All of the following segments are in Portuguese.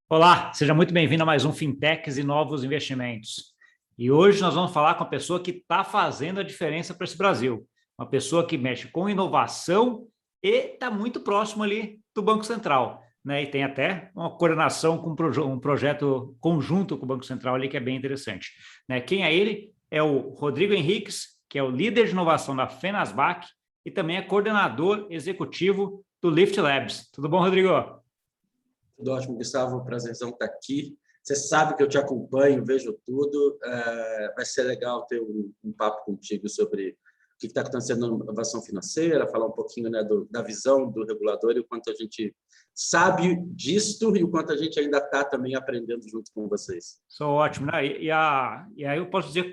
Olá, seja muito bem-vindo a mais um Fintechs e Novos Investimentos. E hoje nós vamos falar com a pessoa que está fazendo a diferença para esse Brasil. Uma pessoa que mexe com inovação e está muito próximo ali do Banco Central, né? E tem até uma coordenação com um projeto conjunto com o Banco Central ali que é bem interessante, né? Quem é ele? É o Rodrigo Henriques, que é o líder de inovação da Fenasbac e também é coordenador executivo do Lift Labs. Tudo bom, Rodrigo? Tudo ótimo, Gustavo. Prazerzão estar aqui. Você sabe que eu te acompanho, vejo tudo. Vai ser legal ter um papo contigo sobre o que está acontecendo na inovação financeira, falar um pouquinho, né, da visão do regulador e o quanto a gente sabe disto e o quanto a gente ainda está também aprendendo junto com vocês. Sou ótimo, né? E aí eu posso dizer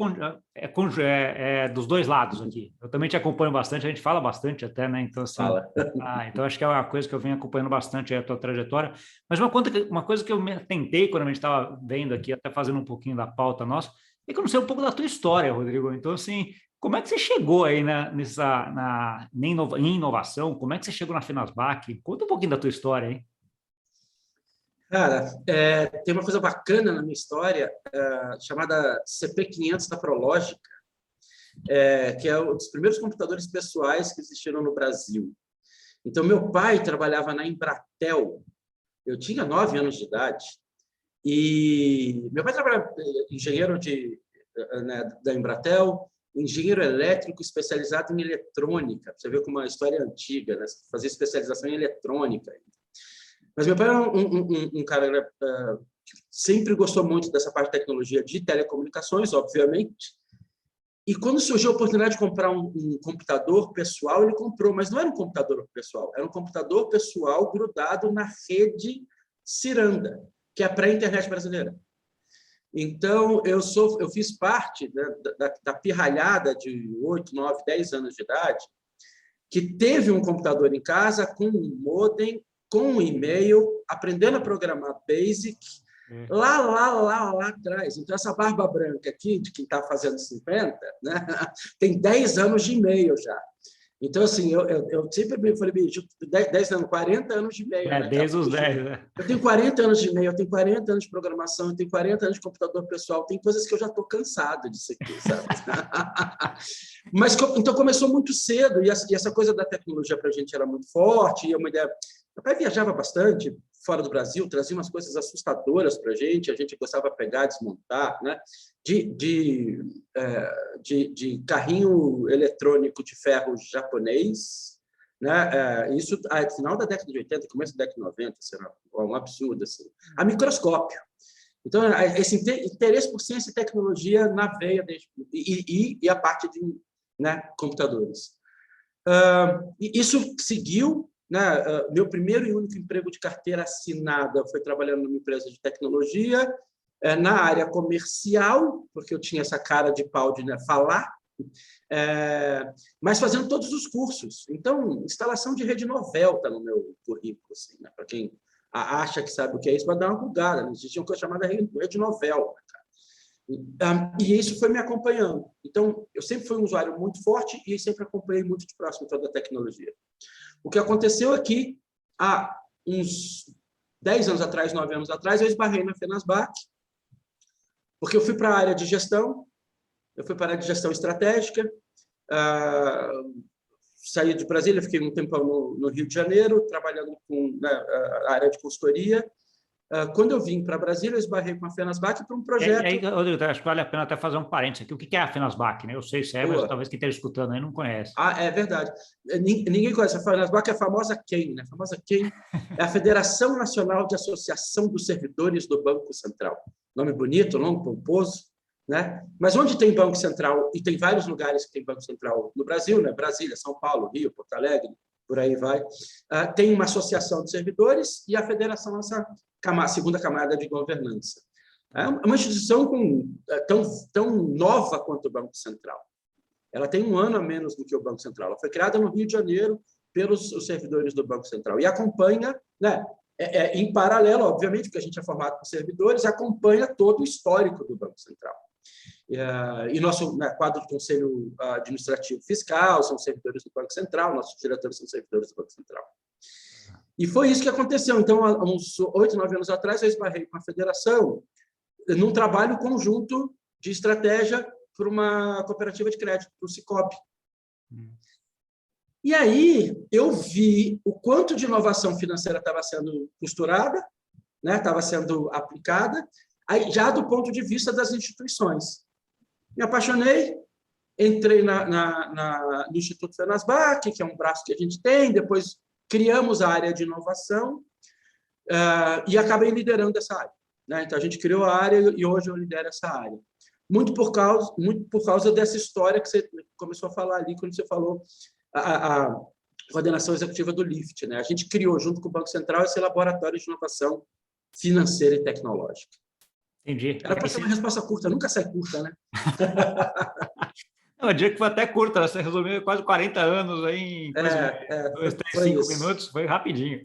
é dos dois lados aqui. Eu também te acompanho bastante, a gente fala bastante até, né? Então, assim, Fala. então acho que é uma coisa que eu venho acompanhando bastante a tua trajetória. Mas uma coisa que eu me tentei quando a gente estava vendo aqui, até fazendo um pouquinho da pauta nossa, é que eu não sei um pouco da tua história, Rodrigo. Então, assim, como é que você chegou aí em inovação? Como é que você chegou na Fenasbac? Conta um pouquinho da tua história aí. Cara, tem uma coisa bacana na minha história, chamada CP500 da Prológica, que é um dos primeiros computadores pessoais que existiram no Brasil. Então, meu pai trabalhava na Embratel. Eu tinha 9 anos de idade e meu pai trabalhava engenheiro né, da Embratel, engenheiro elétrico especializado em eletrônica. Você vê como uma história antiga, né? Fazia especialização em eletrônica. Mas meu pai era um cara que sempre gostou muito dessa parte de tecnologia de telecomunicações, obviamente. E quando surgiu a oportunidade de comprar um computador pessoal, ele comprou, mas não era um computador pessoal, era um computador pessoal grudado na rede Ciranda, que é a pré-internet brasileira. Então, eu fiz parte, né, da pirralhada de 8, 9, 10 anos de idade, que teve um computador em casa com um modem, com um e-mail, aprendendo a programar BASIC, lá atrás. Então, essa barba branca aqui, de quem está fazendo 50, né, tem 10 anos de e-mail já. Então, assim, eu sempre falei, bicho, 10 anos, 40 anos de e-mail. Né, Desde os 10, né? Eu tenho 40 anos de e-mail, eu tenho 40 anos de programação, eu tenho 40 anos de computador pessoal, tem coisas que eu já estou cansado disso aqui, sabe? Mas, então, começou muito cedo, e essa coisa da tecnologia para a gente era muito forte, e uma ideia... Meu pai viajava bastante fora do Brasil, trazia umas coisas assustadoras para a gente gostava de pegar, desmontar, né? De carrinho eletrônico de ferro japonês, né? Isso no final da década de 80, começo da década de 90, será um absurdo. Assim. A microscópio. Então, esse interesse por ciência e tecnologia na veia, e a parte de, né, computadores. E isso seguiu. Né? Meu primeiro e único emprego de carteira assinada foi trabalhando numa empresa de tecnologia, na área comercial, porque eu tinha essa cara de pau de, né, falar, mas fazendo todos os cursos. Então, instalação de rede novel está no meu currículo, assim, né? Para quem acha que sabe o que é isso, vai dar uma bugada. Né? Existia uma coisa chamada rede novel. E isso foi me acompanhando. Então, eu sempre fui um usuário muito forte e sempre acompanhei muito de próximo toda a tecnologia. O que aconteceu é que, há uns 10 anos atrás, 9 anos atrás, eu esbarrei na Fenasbac, porque eu fui para a área de gestão, eu fui para a área de gestão estratégica, saí de Brasília, fiquei um tempão no Rio de Janeiro, trabalhando com a área de consultoria. Quando eu vim para Brasília, eu esbarrei com a Fenasbac para um projeto... E aí, Rodrigo, acho que vale a pena até fazer um parênteses aqui. O que é a Fenasbac? Né? Eu sei se é, mas talvez quem esteja escutando aí não conhece. É verdade. Ninguém conhece. A Fenasbac é a famosa QUEM. Né? A famosa QUEM é a Federação Nacional de Associação dos Servidores do Banco Central. Nome bonito, nome pomposo. Né? Mas onde tem Banco Central, e tem vários lugares que tem Banco Central no Brasil, né? Brasília, São Paulo, Rio, Porto Alegre, por aí vai, tem uma associação de servidores e a federação, essa segunda camada de governança. É uma instituição tão nova quanto o Banco Central. Ela tem 1 ano a menos do que o Banco Central. Ela foi criada no Rio de Janeiro pelos servidores do Banco Central e acompanha, né, em paralelo, obviamente, porque a gente é formado por servidores, acompanha todo o histórico do Banco Central. E nosso, né, quadro do Conselho Administrativo Fiscal são servidores do Banco Central, nossos diretores são servidores do Banco Central. E foi isso que aconteceu. Então, há uns 8, 9 anos atrás, eu esbarrei com a federação num trabalho conjunto de estratégia para uma cooperativa de crédito, para o Sicoob. E aí eu vi o quanto de inovação financeira estava sendo costurada, né, estava sendo aplicada, aí, já do ponto de vista das instituições. Me apaixonei, entrei no Instituto Fenasbac, que é um braço que a gente tem, depois criamos a área de inovação e acabei liderando essa área. Né? Então, a gente criou a área e hoje eu lidero essa área. Muito por causa dessa história que você começou a falar ali, quando você falou a coordenação executiva do LIFT. Né? A gente criou, junto com o Banco Central, esse laboratório de inovação financeira e tecnológica. Entendi. Era para ser uma resposta curta, nunca sai curta, né? Não, eu diria que foi até curta, você resumiu quase 40 anos aí em 2, 3, 5 minutos, foi rapidinho.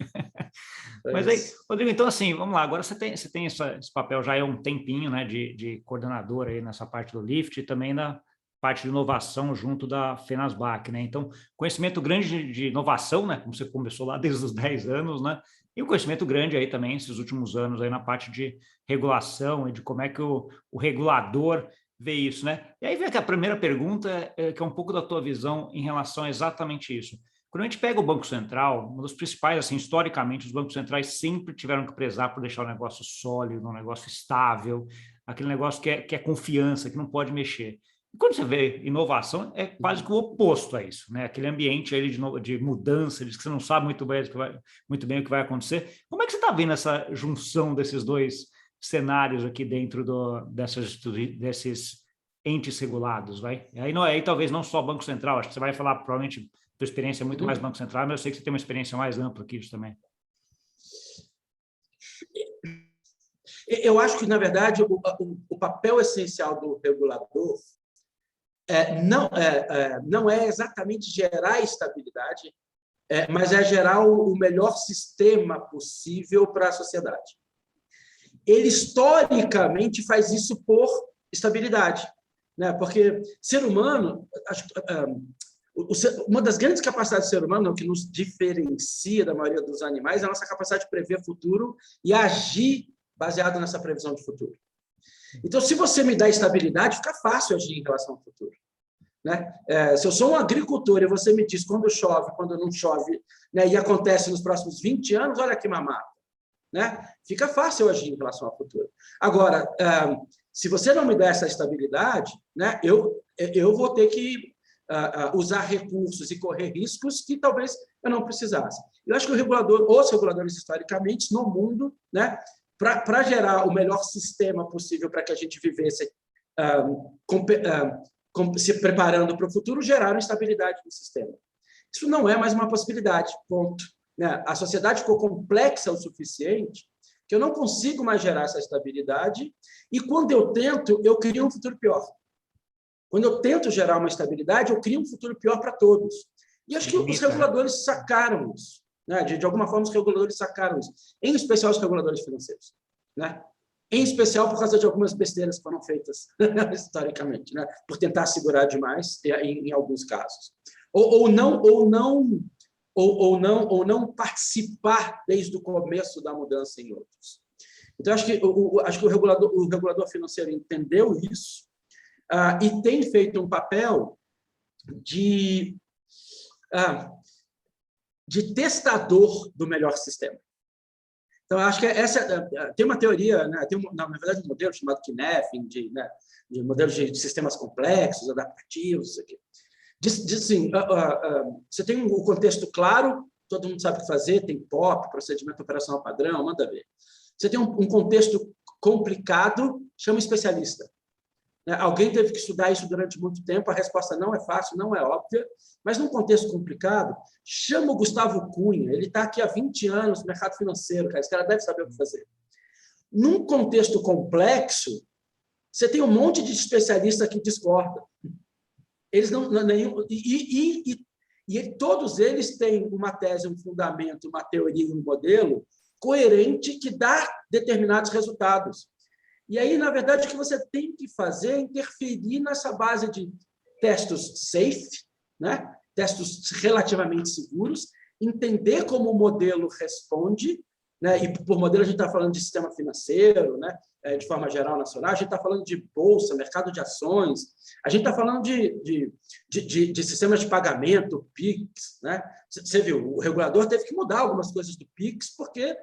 Mas aí, Rodrigo, então assim, vamos lá, agora você tem esse papel já há um tempinho, né, de coordenador aí nessa parte do LIFT e também na parte de inovação junto da Fenasbac, né? Então, conhecimento grande de inovação, né, como você começou lá desde os 10 anos, né? E um conhecimento grande aí também, esses últimos anos aí na parte de regulação e de como é que o regulador vê isso, né? E aí vem a primeira pergunta, que é um pouco da tua visão em relação a exatamente isso. Quando a gente pega o Banco Central, um dos principais, assim, historicamente, os bancos centrais sempre tiveram que prezar por deixar o negócio sólido, um negócio estável, aquele negócio que é confiança, que não pode mexer. E quando você vê inovação, é quase que o oposto a isso, né? Aquele ambiente aí de mudança, de que você não sabe muito bem o que vai acontecer. Como é que você está vendo essa junção desses dois cenários aqui dentro desses entes regulados, vai? Aí talvez não só Banco Central, acho que você vai falar, provavelmente, tua experiência é muito mais Banco Central, mas eu sei que você tem uma experiência mais ampla que isso também. Eu acho que, na verdade, o papel essencial do regulador não é exatamente gerar estabilidade, mas é gerar o melhor sistema possível para a sociedade. Ele, historicamente, faz isso por estabilidade, né? Porque ser humano, uma das grandes capacidades do ser humano, que nos diferencia da maioria dos animais, é a nossa capacidade de prever futuro e agir baseado nessa previsão de futuro. Então, se você me dá estabilidade, fica fácil agir em relação ao futuro. Né? Se eu sou um agricultor e você me diz quando chove, quando não chove, né, e acontece nos próximos 20 anos, olha que mamata. Né? Fica fácil agir em relação ao futuro. Agora, se você não me der essa estabilidade, né, eu vou ter que usar recursos e correr riscos que talvez eu não precisasse. Eu acho que os reguladores historicamente no mundo, né, para gerar o melhor sistema possível para que a gente vivesse se preparando para o futuro, geraram estabilidade no sistema. Isso não é mais uma possibilidade, ponto. Né? A sociedade ficou complexa o suficiente que eu não consigo mais gerar essa estabilidade e, quando eu tento, eu crio um futuro pior. Quando eu tento gerar uma estabilidade, eu crio um futuro pior para todos. E acho que os reguladores sacaram isso. Né? De alguma forma, os reguladores sacaram isso. Em especial os reguladores financeiros. Né? Em especial por causa de algumas besteiras que foram feitas historicamente, né? Por tentar segurar demais em alguns casos. Ou não participar desde o começo da mudança em outros. Então, acho que o regulador financeiro entendeu isso e tem feito um papel de testador do melhor sistema. Então, acho que tem uma teoria, né, na verdade, um modelo chamado Kneffing, de modelos de sistemas complexos, adaptativos, isso aqui. Diz assim, você tem um contexto claro, todo mundo sabe o que fazer, tem POP, procedimento operacional padrão, manda ver. Você tem um contexto complicado, chama especialista. Alguém teve que estudar isso durante muito tempo, a resposta não é fácil, não é óbvia, mas num contexto complicado, chama o Gustavo Cunha, ele está aqui há 20 anos no mercado financeiro, cara, esse cara deve saber o que fazer. Num contexto complexo, você tem um monte de especialista que discorda. Eles todos eles têm uma tese, um fundamento, uma teoria, um modelo coerente que dá determinados resultados. E aí, na verdade, o que você tem que fazer é interferir nessa base de testes safe, né? Testes relativamente seguros, entender como o modelo responde, né? E por modelo a gente está falando de sistema financeiro, né? De forma geral nacional, a gente está falando de bolsa, mercado de ações, a gente está falando de sistemas de pagamento, PIX, né? Você viu, o regulador teve que mudar algumas coisas do PIX porque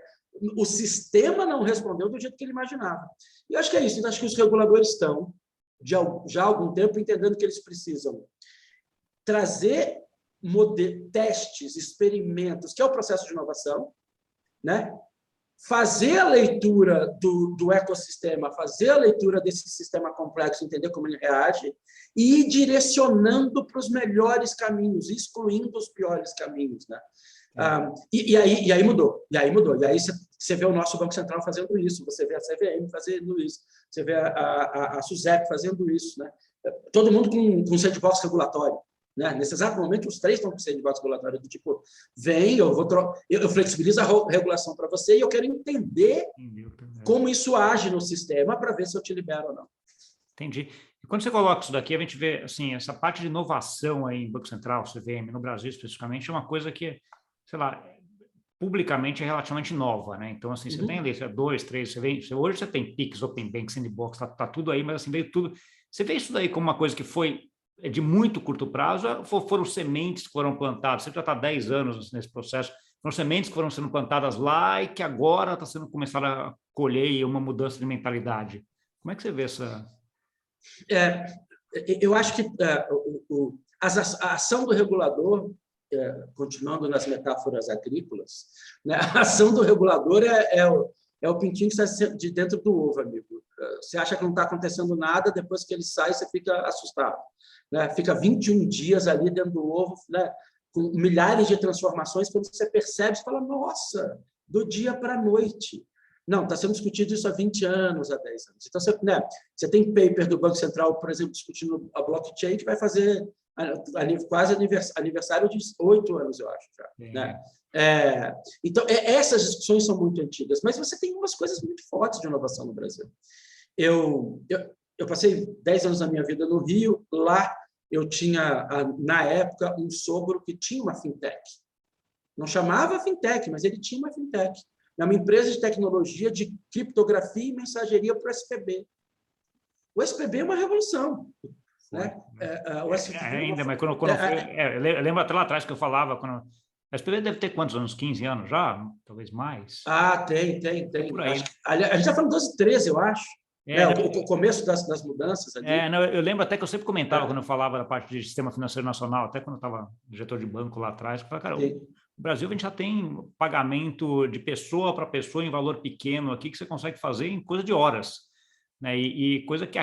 o sistema não respondeu do jeito que ele imaginava. E eu acho que é isso. Eu acho que os reguladores estão, já há algum tempo, entendendo que eles precisam trazer testes, experimentos, que é o processo de inovação, né? Fazer a leitura do ecossistema, fazer a leitura desse sistema complexo, entender como ele reage, e ir direcionando para os melhores caminhos, excluindo os piores caminhos, né? E aí mudou. E aí você vê o nosso Banco Central fazendo isso, você vê a CVM fazendo isso, você vê a SUSEP fazendo isso, né? Todo mundo com sandbox regulatório, né? Nesse exato momento, os três estão com sandbox regulatório do tipo, vem, eu flexibilizo a regulação para você e eu quero entender como isso age no sistema para ver se eu te libero ou não. Entendi. E quando você coloca isso daqui, a gente vê assim, essa parte de inovação aí em Banco Central, CVM, no Brasil especificamente, é uma coisa que, sei lá, publicamente é relativamente nova, né? Então, assim, você tem ali, 2, 3, hoje você tem Pix, Open Bank, Sandbox, tá tudo aí, mas assim, veio tudo. Você vê isso daí como uma coisa que foi de muito curto prazo, foram sementes que foram plantadas, você já está há 10 anos nesse processo, foram sementes que foram sendo plantadas lá e que agora está sendo começada a colher uma mudança de mentalidade. Como é que você vê essa... Eu acho que a ação do regulador, continuando nas metáforas agrícolas, né, a ação do regulador é o pintinho que sai de dentro do ovo, amigo. Você acha que não está acontecendo nada, depois que ele sai, você fica assustado, né? Fica 21 dias ali dentro do ovo, né? Com milhares de transformações, quando você percebe, você fala, nossa, do dia para a noite. Não, está sendo discutido isso há 20 anos, há 10 anos. Então, você tem paper do Banco Central, por exemplo, discutindo a blockchain, que vai fazer quase aniversário de 8 anos, eu acho. Já, né? Então, essas discussões são muito antigas, mas você tem umas coisas muito fortes de inovação no Brasil. Eu passei 10 anos da minha vida no Rio, lá eu tinha, na época, um sogro que tinha uma fintech. Não chamava fintech, mas ele tinha uma fintech. É uma empresa de tecnologia de criptografia e mensageria para o SPB. O SPB é uma revolução. Né? Ainda, mas quando eu lembro até lá atrás que eu falava, quando a SPB deve ter quantos anos? 15 anos já? Talvez mais? Tem. Por aí. A gente está falando 12, 13, eu acho. O começo das mudanças ali. Eu lembro até que eu sempre comentava quando eu falava da parte de sistema financeiro nacional, até quando eu estava diretor de banco lá atrás, que eu falava, cara, o Brasil a gente já tem pagamento de pessoa para pessoa em valor pequeno aqui que você consegue fazer em coisa de horas, né? E coisa que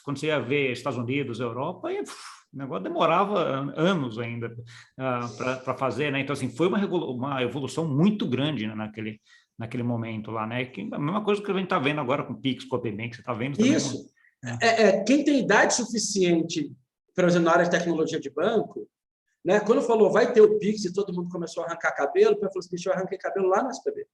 quando você ia ver Estados Unidos, Europa, o negócio demorava anos ainda para fazer, né? Então, assim, foi uma evolução muito grande, né, naquele momento lá, né? Que a mesma coisa que a gente está vendo agora com o Pix, com o Open Bank, você está vendo também. Isso. Quem tem idade suficiente, por exemplo, na área de tecnologia de banco, né? Quando falou vai ter o Pix e todo mundo começou a arrancar cabelo, eu falei assim, eu arranquei cabelo lá no SPB.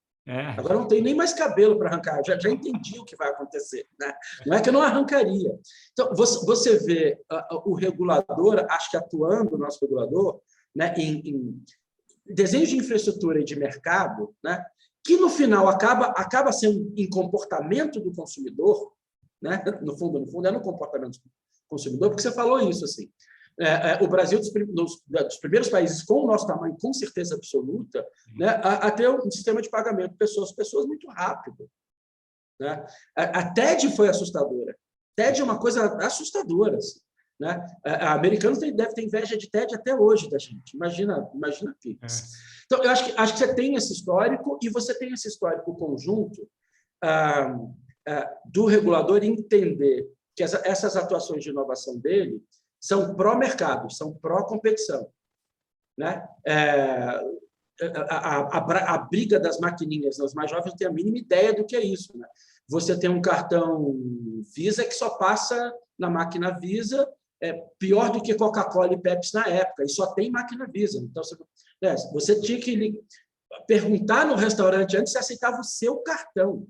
Agora não tem nem mais cabelo para arrancar, já entendi o que vai acontecer. Né? Não é que eu não arrancaria. Então, você vê o regulador, acho que atuando, o nosso regulador, né, em desenho de infraestrutura e de mercado, né, que no final acaba sendo em comportamento do consumidor, né? No fundo, é no comportamento do consumidor, porque você falou isso, assim. O Brasil, dos primeiros países com o nosso tamanho, com certeza absoluta, né, a ter um sistema de pagamento pessoas muito rápido. Né? A TED foi assustadora. TED é uma coisa assustadora. Assim, né? Americanos devem ter inveja de TED até hoje da gente. Imagina Pix. Então, eu acho que você tem esse histórico e você tem esse histórico conjunto do regulador entender que essas atuações de inovação dele são pró-mercado, são pró-competição. Né? A briga das maquininhas, os mais jovens não têm a mínima ideia do que é isso. Né? Você tem um cartão Visa que só passa na máquina Visa, pior do que Coca-Cola e Pepsi na época, e só tem máquina Visa. Então, você tinha que perguntar no restaurante antes se aceitava o seu cartão.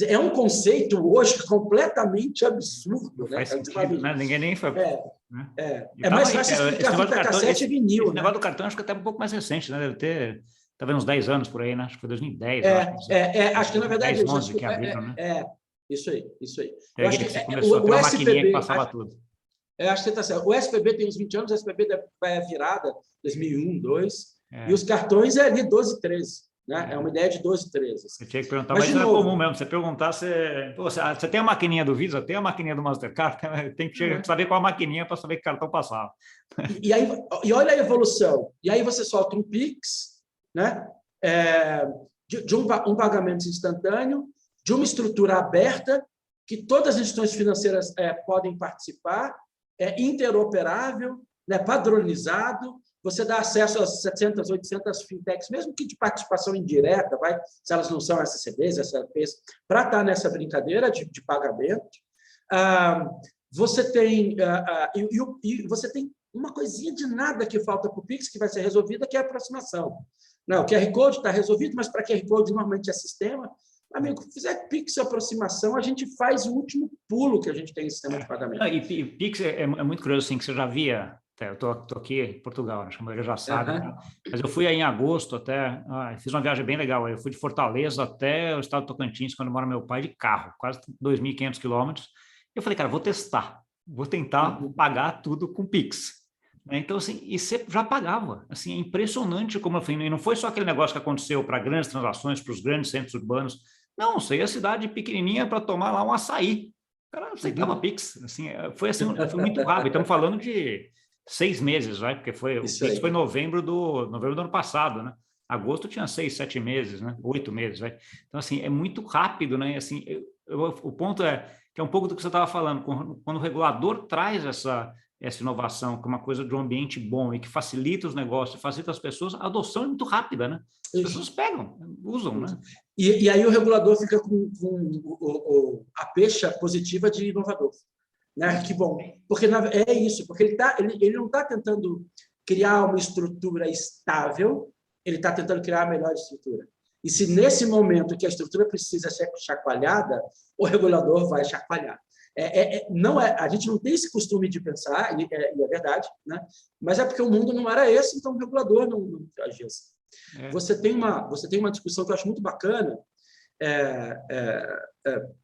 É um conceito hoje completamente absurdo, Faz né? sentido, né? Ninguém nem foi. É, Né? é mais fácil explicar fita cassete e vinil, esse né? negócio do cartão acho que até um pouco mais recente, né? Deve ter talvez uns 10 anos por aí, né? Acho que foi 2010, eu acho. Acho que na verdade 10, é isso. 11 que abriram, né? Isso aí, isso aí. Tem Eu acho aquele que que você começou a ter o uma maquininha que SPB, passava tudo. acho que você está certo. O SPB tem uns 20 anos, o SPB vai à virada, 2001, 2002, e os cartões é ali 12, 13. Né? É uma ideia de 12, 13. Você tinha que perguntar, Mas mas de isso é novo, comum mesmo. Você perguntar, você tem a maquininha do Visa, tem a maquininha do Mastercard, tem que saber qual a maquininha para saber que cartão passava. E olha a evolução. E aí você solta um Pix, né? De um pagamento instantâneo, de uma estrutura aberta, que todas as instituições financeiras podem participar, interoperável, né? Padronizado. Você dá acesso a 700, 800 fintechs, mesmo que de participação indireta, se elas não são SCBs, SLPs, para estar nessa brincadeira de pagamento. Você tem uma coisinha de nada que falta para o Pix, que vai ser resolvida, que é a aproximação. Não, o QR Code está resolvido, mas para QR Code normalmente é sistema. Amigo, se fizer Pix e aproximação, a gente faz o último pulo que a gente tem em sistema de pagamento. E Pix é muito curioso, assim, que você já via. Eu estou aqui em Portugal, acho que a maioria já sabe, mas eu fui aí em agosto até, fiz uma viagem bem legal. Eu fui de Fortaleza até o estado de Tocantins, quando mora meu pai, de carro, quase 2.500 quilômetros. Eu falei, cara, vou testar, vou tentar pagar tudo com Pix. Então, assim, e você já pagava. Assim, é impressionante como eu falei, e não foi só aquele negócio que aconteceu para grandes transações, para os grandes centros urbanos. Não, você ia a cidade pequenininha para tomar lá um açaí. O cara aceitava Pix. Assim, foi muito rápido. Estamos falando de 6 meses, vai, porque o Pix foi novembro do ano passado, né? Agosto tinha 6, 7 meses, né? 8 meses, vai. Então, assim, é muito rápido, né? Assim, o ponto que é um pouco do que você estava falando, quando o regulador traz essa inovação, que é uma coisa de um ambiente bom e que facilita os negócios, facilita as pessoas, a adoção é muito rápida, né? As pessoas pegam, usam, né? E aí o regulador fica com a pecha positiva de inovador. Né? Que bom, porque é isso, porque ele não está tentando criar uma estrutura estável, ele está tentando criar a melhor estrutura. E se nesse momento que a estrutura precisa ser chacoalhada, o regulador vai chacoalhar. A gente não tem esse costume de pensar, e é verdade, né? Mas é porque o mundo não era esse, então o regulador não agia assim. Você tem uma discussão que eu acho muito bacana,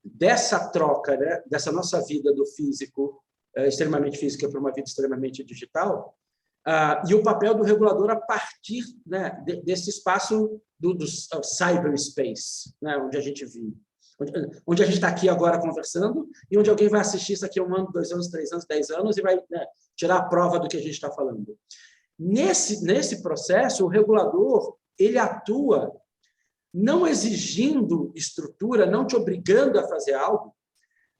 dessa troca, né, dessa nossa vida do físico, extremamente física, para uma vida extremamente digital, e o papel do regulador a partir, né, desse espaço do cyberspace, né, onde a gente vive. Onde a gente está aqui agora conversando e onde alguém vai assistir isso aqui 1 ano, 2 anos, 3 anos, 10 anos e vai, né, tirar a prova do que a gente está falando. Nesse processo, o regulador ele atua não exigindo estrutura, não te obrigando a fazer algo,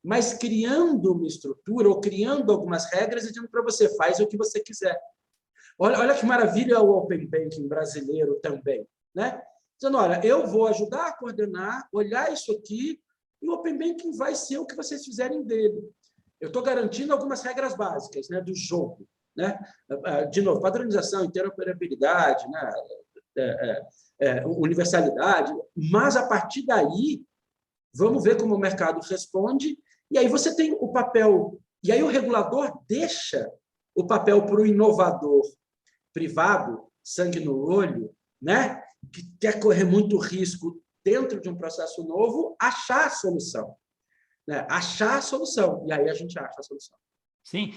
mas criando uma estrutura ou criando algumas regras e dizendo para você, faz o que você quiser. Olha que maravilha o Open Banking brasileiro também, né? Dizendo, olha, eu vou ajudar a coordenar, olhar isso aqui, e o Open Banking vai ser o que vocês fizerem dele. Eu estou garantindo algumas regras básicas, né, do jogo. Né? De novo, padronização, interoperabilidade, né? Universalidade, mas a partir daí, vamos ver como o mercado responde, e aí você tem o papel, e aí o regulador deixa o papel para o inovador privado, sangue no olho, né? Que quer correr muito risco dentro de um processo novo, achar a solução. Né? Achar a solução, e aí a gente acha a solução. Sim,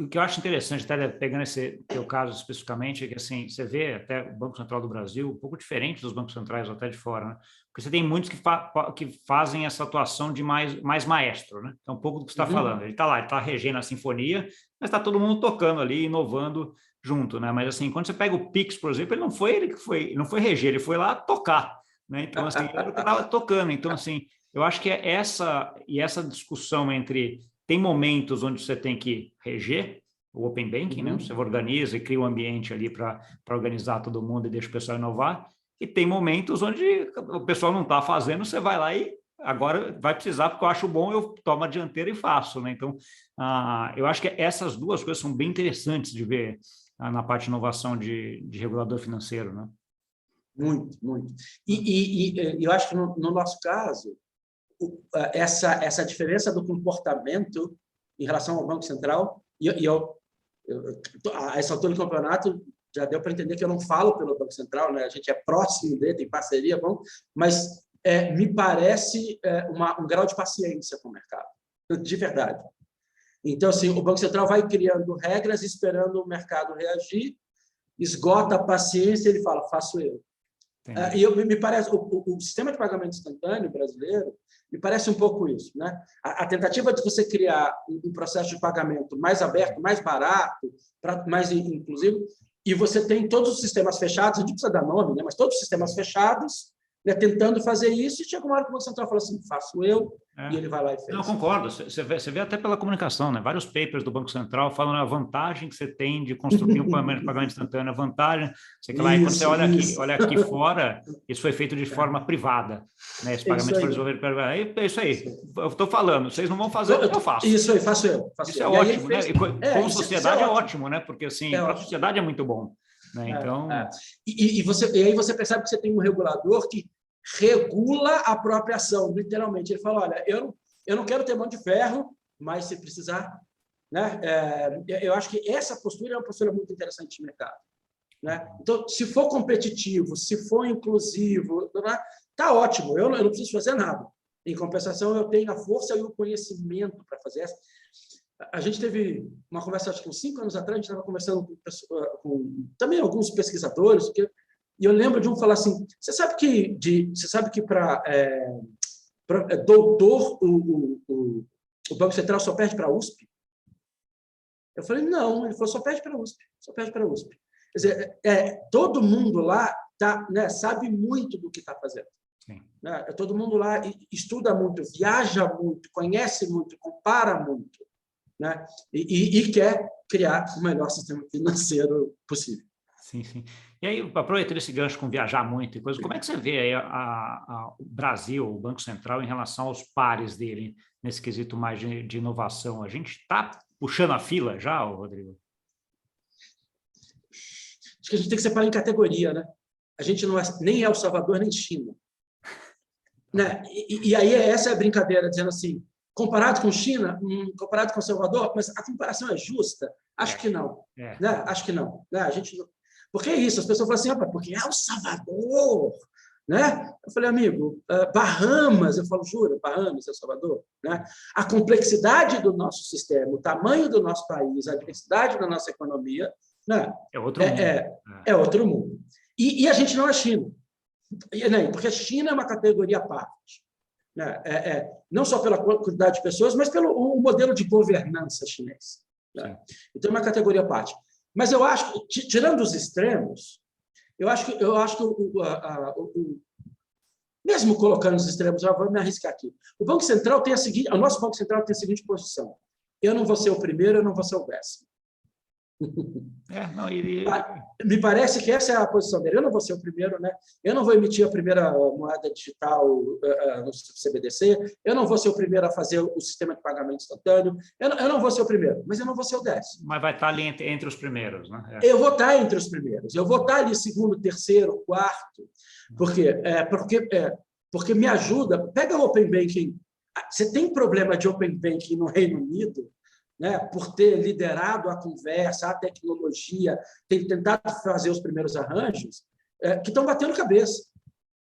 o que eu acho interessante, até pegando esse teu caso especificamente, é que assim, você vê até o Banco Central do Brasil um pouco diferente dos bancos centrais até de fora, né? Porque você tem muitos que fazem essa atuação de mais maestro, né? É um pouco do que você está falando. Ele está lá, ele está regendo a sinfonia, mas está todo mundo tocando ali, inovando junto, né? Mas assim, quando você pega o Pix, por exemplo, ele não foi reger, ele foi lá tocar, né? Então, assim, ele estava tocando. Então, assim, eu acho que essa discussão entre... Tem momentos onde você tem que reger o Open Banking, né? Você organiza e cria um ambiente ali para organizar todo mundo e deixa o pessoal inovar. E tem momentos onde o pessoal não está fazendo, você vai lá e agora vai precisar, porque eu acho bom, eu tomo a dianteira e faço, né? Então, eu acho que essas duas coisas são bem interessantes de ver na parte de inovação de regulador financeiro, né? Muito, muito. E eu acho que no nosso caso, essa diferença do comportamento em relação ao Banco Central, a essa altura do campeonato, já deu para entender que eu não falo pelo Banco Central, né? A gente é próximo dele, tem parceria, mas me parece um grau de paciência com o mercado, de verdade. Então, assim, o Banco Central vai criando regras, esperando o mercado reagir, esgota a paciência, ele fala, faço eu. E me parece, o sistema de pagamento instantâneo brasileiro me parece um pouco isso, né? A tentativa de você criar um processo de pagamento mais aberto, mais barato, mais inclusivo, e você tem todos os sistemas fechados, a gente precisa dar nome, né? Mas todos os sistemas fechados, né, tentando fazer isso, e chega uma hora que o Banco Central fala assim, faço eu, e ele vai lá e fez. Eu concordo, você vê até pela comunicação, né? Vários papers do Banco Central falando a vantagem que você tem de construir um pagamento instantâneo, a vantagem, sei que lá, e quando você olha aqui fora, isso foi feito de forma privada, né? Esse pagamento foi resolvido é isso aí, eu estou falando, vocês não vão fazer, eu faço. Isso aí, faço eu. Isso é ótimo, né? E com sociedade é ótimo, né? Porque assim, para a sociedade é muito bom, né? Então... E aí você percebe que você tem um regulador que regula a própria ação, literalmente. Ele fala, olha, eu não quero ter mão de ferro, mas se precisar, né? Eu acho que essa postura é uma postura muito interessante de mercado, né? Então, se for competitivo, se for inclusivo, tá ótimo, eu não preciso fazer nada. Em compensação, eu tenho a força e o conhecimento para fazer essa. A gente teve uma conversa, acho que uns 5 anos atrás, a gente estava conversando com também alguns pesquisadores, e eu lembro de um falar assim, você sabe que para doutor, o Banco Central só perde para a USP? Eu falei, não, ele falou, só perde para a USP, só perde para a USP. Quer dizer, todo mundo lá né, sabe muito do que está fazendo. Né? Todo mundo lá estuda muito, viaja muito, conhece muito, compara muito, né? E quer criar o melhor sistema financeiro possível. Sim, sim. E aí, aproveitando esse gancho com viajar muito e coisa, como é que você vê aí o Brasil, o Banco Central, em relação aos pares dele, nesse quesito mais de inovação? A gente está puxando a fila já, Rodrigo? Acho que a gente tem que separar em categoria, né? A gente não nem é El Salvador, nem China. Né? E aí essa é a brincadeira, dizendo assim, comparado com China, comparado com El Salvador, mas a comparação é justa? Acho que não. Né? Acho que não. Né? A gente não... Porque é isso, as pessoas falam assim, porque é El Salvador, né? Eu falei, amigo, Bahamas, eu falo, jura, Bahamas, El Salvador, né? A complexidade do nosso sistema, o tamanho do nosso país, a diversidade da nossa economia, né? É outro mundo. É outro mundo. E a gente não é China, né? Porque a China é uma categoria à parte, né? Não só pela quantidade de pessoas, mas pelo modelo de governança chinês. Né? Então, é uma categoria à parte. Mas eu acho que, tirando os extremos, eu acho que mesmo colocando os extremos, eu vou me arriscar aqui. O Banco Central tem o nosso Banco Central tem a seguinte posição: eu não vou ser o primeiro, eu não vou ser o 10º. Me parece que essa é a posição dele. Eu não vou ser o primeiro, né? Eu não vou emitir a primeira moeda digital no CBDC, eu não vou ser o primeiro a fazer o sistema de pagamento instantâneo, eu não vou ser o primeiro, mas eu não vou ser o 10º. Mas vai estar ali entre os primeiros, né? Eu vou estar entre os primeiros, eu vou estar ali segundo, terceiro, quarto, porque me ajuda. Pega o Open Banking. Você tem problema de Open Banking no Reino Unido, né, por ter liderado a conversa, a tecnologia, tem tentado fazer os primeiros arranjos, que estão batendo cabeça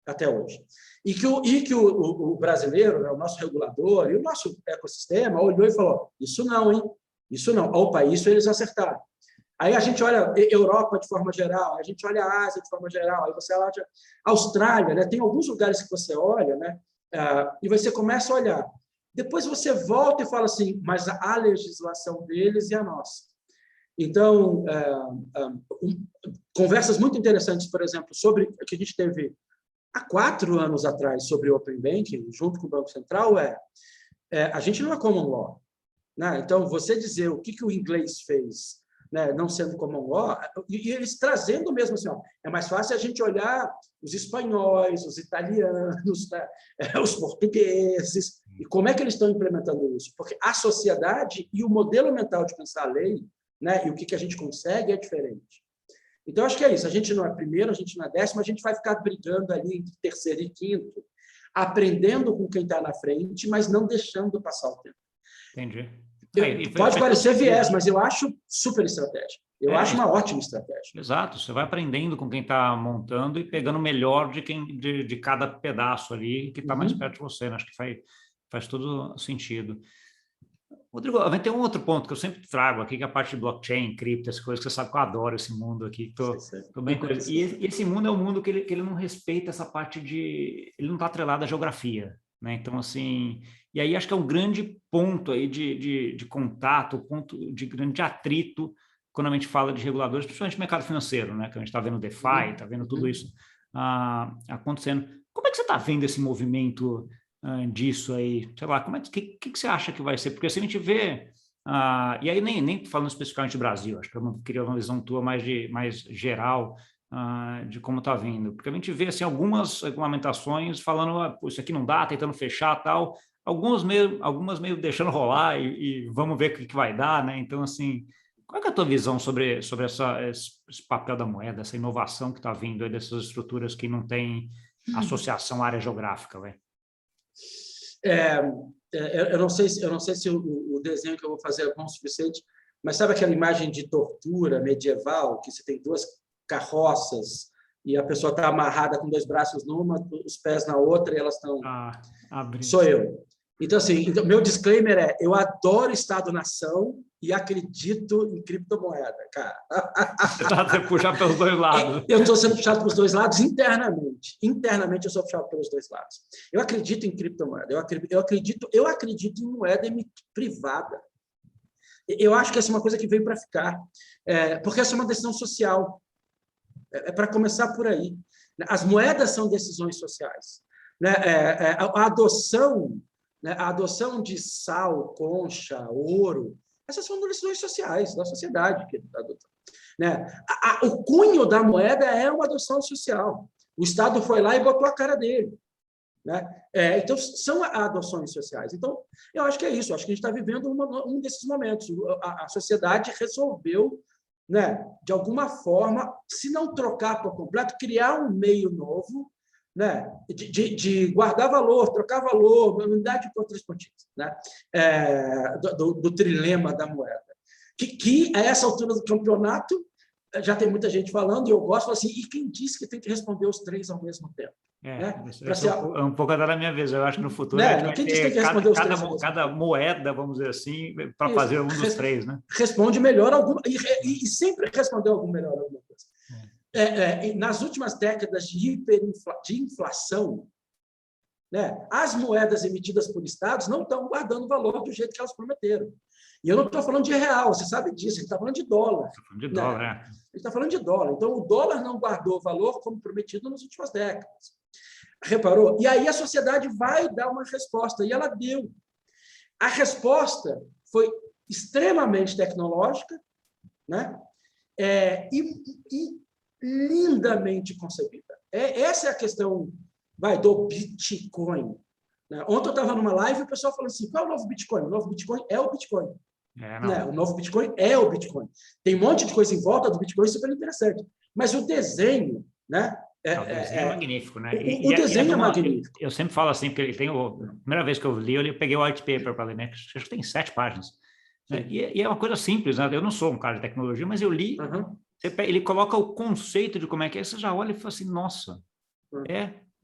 até hoje. E que o brasileiro, né, o nosso regulador e o nosso ecossistema olhou e falou, isso não, hein? Isso não. Opa, isso eles acertaram. Aí a gente olha a Europa de forma geral, a gente olha a Ásia de forma geral, aí você olha a Austrália, né, tem alguns lugares que você olha, né, e você começa a olhar. Depois você volta e fala assim, mas a legislação deles e a nossa. Então, conversas muito interessantes, por exemplo, sobre o que a gente teve há 4 anos atrás sobre o Open Banking, junto com o Banco Central, a gente não é common law. Né? Então, você dizer o que o inglês fez, né, não sendo common law, e eles trazendo mesmo assim, é mais fácil a gente olhar os espanhóis, os italianos, né, os portugueses, e como é que eles estão implementando isso? Porque a sociedade e o modelo mental de pensar a lei, né, e o que a gente consegue é diferente. Então, acho que é isso. A gente não é primeiro, a gente não é 10º, a gente vai ficar brigando ali entre terceiro e quinto. aprendendo com quem está na frente, mas não deixando passar o tempo. Entendi. Pode parecer viés, mas eu acho super estratégia. Eu acho uma ótima estratégia. Exato, você vai aprendendo com quem está montando e pegando o melhor de cada pedaço ali que está mais perto de você, né? Acho que faz todo sentido. Rodrigo, tem um outro ponto que eu sempre trago aqui, que é a parte de blockchain, cripto, essas coisas que você sabe que eu adoro esse mundo aqui. Tô bem com ele. E esse mundo é um mundo que ele não respeita essa parte de... Ele não está atrelado à geografia, né? Então, assim... E aí acho que é um grande ponto aí de contato, ponto de grande atrito quando a gente fala de reguladores, principalmente no mercado financeiro, né? Que a gente está vendo DeFi, está vendo tudo isso acontecendo. Como é que você está vendo esse movimento disso aí? Sei lá, que você acha que vai ser? Porque se a gente vê... e aí nem falando especificamente do Brasil, acho que eu queria uma visão tua mais geral de como está vindo. Porque a gente vê assim, algumas regulamentações falando isso aqui não dá, tentando fechar tal, algumas meio deixando rolar e vamos ver o que vai dar, né? Então, assim... Qual é a tua visão sobre esse papel da moeda, essa inovação que está vindo aí dessas estruturas que não têm associação à área geográfica, velho? Eu não sei se o desenho que eu vou fazer é bom o suficiente, mas sabe aquela imagem de tortura medieval, que você tem duas carroças e a pessoa está amarrada com dois braços numa, os pés na outra e elas estão... Sou eu. Então, assim, meu disclaimer é: eu adoro Estado-nação e acredito em criptomoeda, cara. Você está sendo puxado pelos dois lados. Eu estou sendo puxado pelos dois lados internamente. Internamente, eu sou puxado pelos dois lados. Eu acredito em criptomoeda. Eu acredito em moeda privada. Eu acho que essa é uma coisa que veio para ficar. Porque essa é uma decisão social. É para começar por aí. As moedas são decisões sociais. A adoção de sal, concha, ouro, essas são decisões sociais da sociedade que está adotando. O cunho da moeda é uma adoção social. O Estado foi lá e botou a cara dele. Então, são adoções sociais. Então, eu acho que é isso. Eu acho que a gente está vivendo um desses momentos. A sociedade resolveu, de alguma forma, se não trocar por completo, criar um meio novo, de guardar valor, trocar valor, unidade por 3 pontinhos, do trilema da moeda. Que, a essa altura do campeonato, já tem muita gente falando, e eu gosto, assim, e quem disse que tem que responder os 3 ao mesmo tempo? É um pouco da minha vez. Eu acho que no futuro quem disse que tem que responder os 3 cada moeda, vamos dizer assim, para fazer um dos 3, né? Responde melhor alguma, e sempre respondeu alguma coisa. Nas últimas décadas de inflação, as moedas emitidas por estados não estão guardando valor do jeito que elas prometeram. E eu não estou falando de real, você sabe disso, a gente está falando de dólar. Está falando de dólar, A gente está falando de dólar. Então, o dólar não guardou valor como prometido nas últimas décadas. Reparou? E aí a sociedade vai dar uma resposta, e ela deu. A resposta foi extremamente tecnológica, e lindamente concebida. Essa é a questão do Bitcoin. Ontem eu estava numa live e o pessoal falou assim: qual é o novo Bitcoin? O novo Bitcoin é o Bitcoin. O novo Bitcoin é o Bitcoin. Tem um monte de coisa em volta do Bitcoin super interessante. Mas o desenho... o desenho é magnífico, né? O desenho é magnífico. Eu sempre falo assim, porque ele tem a primeira vez que eu li, eu peguei o white paper para ler, né? Acho que tem 7 páginas. E é uma coisa simples, né? Eu não sou um cara de tecnologia, mas eu li... Ele coloca o conceito de como é que é, você já olha e fala assim, nossa,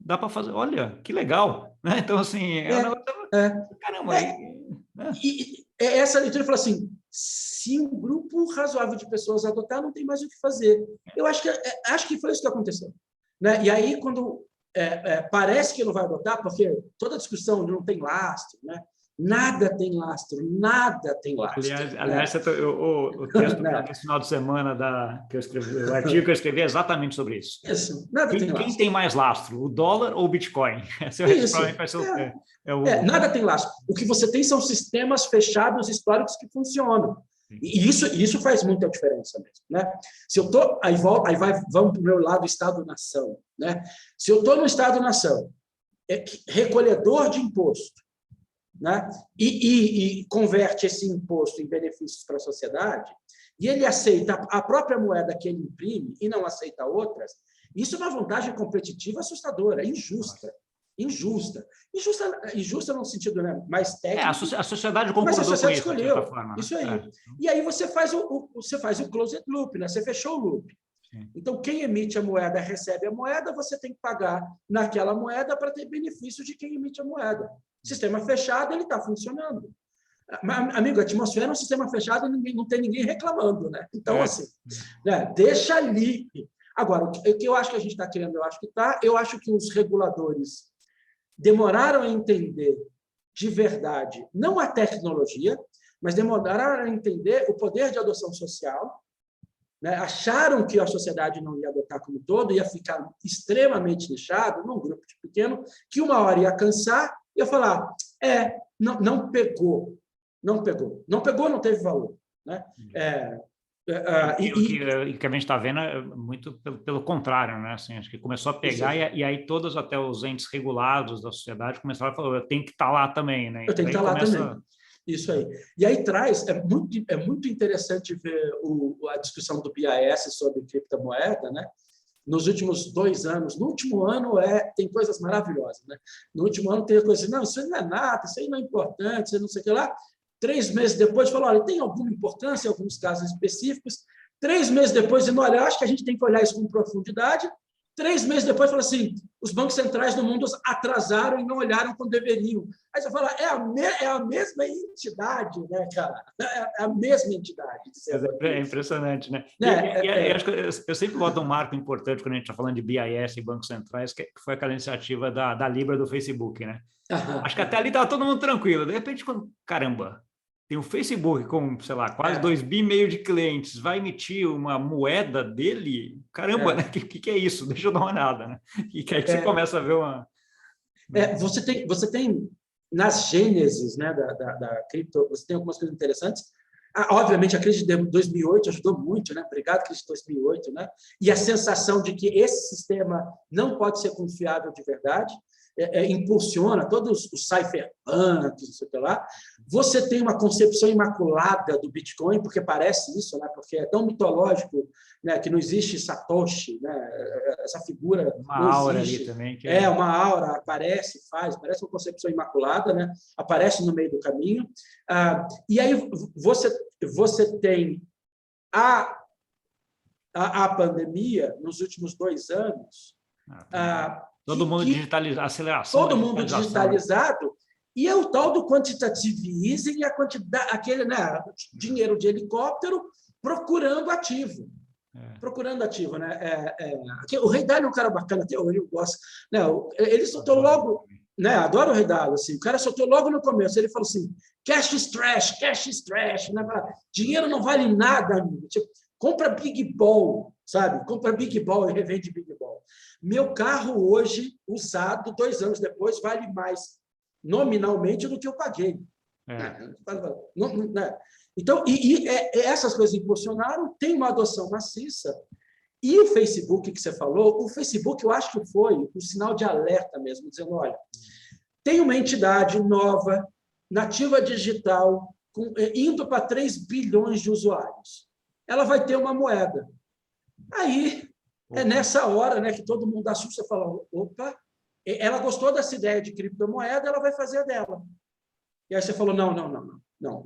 dá para fazer, olha, que legal, né? Então, assim, caramba. E essa leitura fala assim, se um grupo razoável de pessoas adotar, não tem mais o que fazer. Eu acho que foi isso que aconteceu. E aí, quando parece que não vai adotar, porque toda a discussão não tem lastro, Nada tem lastro, nada tem lastro. Aliás, o texto desse final de semana que eu escrevi, o artigo que eu escrevi é exatamente sobre isso. Quem tem mais lastro, o dólar ou o Bitcoin? Nada tem lastro. O que você tem são sistemas fechados históricos que funcionam. E isso faz muita diferença mesmo. Se eu estou... Vamos para o meu lado Estado-nação. Se eu estou no Estado-nação, recolhedor de imposto, e converte esse imposto em benefícios para a sociedade, e ele aceita a própria moeda que ele imprime e não aceita outras, isso é uma vantagem competitiva assustadora, injusta. injusta. Injusta no sentido, né, mais técnico. A sociedade mas concordou a sociedade com isso, de escolheu. certa forma. Né? Isso aí. E aí você faz o closed loop, né? Você fechou o loop. Sim. Então, quem emite a moeda recebe a moeda, você tem que pagar naquela moeda para ter benefício de quem emite a moeda. Sistema fechado, ele está funcionando. Mas, amigo, a atmosfera é um sistema fechado e não tem ninguém reclamando, né? Então, assim, né, deixa ali. Agora, o que eu acho que a gente está querendo, eu acho que os reguladores demoraram a entender de verdade, não a tecnologia, mas demoraram a entender o poder de adoção social, né? Acharam que a sociedade não ia adotar como todo, ia ficar extremamente nichado, num grupo pequeno, que uma hora ia cansar e ia falar, não pegou, não teve valor. Né? O que a gente está vendo é muito pelo contrário, né? Assim, acho que começou a pegar e aí todos até os entes regulados da sociedade começaram a falar, eu tenho que estar lá também, né? Eu tenho que estar lá também. Isso aí. E aí traz, é muito interessante ver a discussão do BIS sobre criptomoeda, né? Nos últimos 2 anos, no último ano tem coisas maravilhosas, né? No último ano tem coisa assim, não, isso não é nada, isso aí não é importante, isso não sei o que lá. 3 meses depois, falou, olha, tem alguma importância em alguns casos específicos. 3 meses depois, dizendo, olha, eu acho que a gente tem que olhar isso com profundidade. 3 meses depois, falou assim, os bancos centrais do mundo atrasaram e não olharam como deveriam. Aí você fala, é a mesma entidade, né, cara? É a mesma entidade. É impressionante, né? Acho que eu sempre boto um marco importante quando a gente está falando de BIS e bancos centrais, que foi aquela iniciativa da Libra do Facebook, né? Acho que até ali estava todo mundo tranquilo. De repente, caramba, tem um Facebook com, sei lá, quase 2,5 bi de clientes, vai emitir uma moeda dele? Caramba, né? Que é isso? Deixa eu dar uma olhada, né? E que aí que você começa a ver uma... Você tem nas gênesis, né, da cripto, você tem algumas coisas interessantes. Obviamente, a crise de 2008 ajudou muito, né? Obrigado, crise de 2008, né? E a sensação de que esse sistema não pode ser confiável de verdade. Impulsiona todos os cypherpunks, não sei o que lá. Você tem uma concepção imaculada do Bitcoin, porque parece isso, né? Porque é tão mitológico, né? Que não existe Satoshi, né? Essa figura uma não aura existe. Ali também. Uma aura, aparece uma concepção imaculada, né? Aparece no meio do caminho. E aí você tem a pandemia nos últimos 2 anos. Todo mundo digitalizado, aceleração. Todo mundo digitalizado, e é o tal do quantitative easing, aquele, né, dinheiro de helicóptero procurando ativo. Procurando ativo, né? O Ray Dalio é um cara bacana, até eu gosto. Né? Ele soltou logo, né? Adoro o Ray Dalio, assim. O cara soltou logo no começo. Ele falou assim: cash is trash, né? Dinheiro não vale nada, amigo. Tipo, compra Big Ball, sabe? Compra Big Ball e revende Big Ball. Meu carro hoje, usado, 2 anos depois, vale mais nominalmente do que eu paguei. Então, essas coisas impulsionaram, tem uma adoção maciça. E o Facebook, que você falou, o Facebook, eu acho que foi um sinal de alerta mesmo, dizendo, olha, tem uma entidade nova, nativa digital, indo para 3 bilhões de usuários. Ela vai ter uma moeda. Aí, é nessa hora, né, que todo mundo assusta e fala, opa, ela gostou dessa ideia de criptomoeda, ela vai fazer a dela. E aí você falou, não.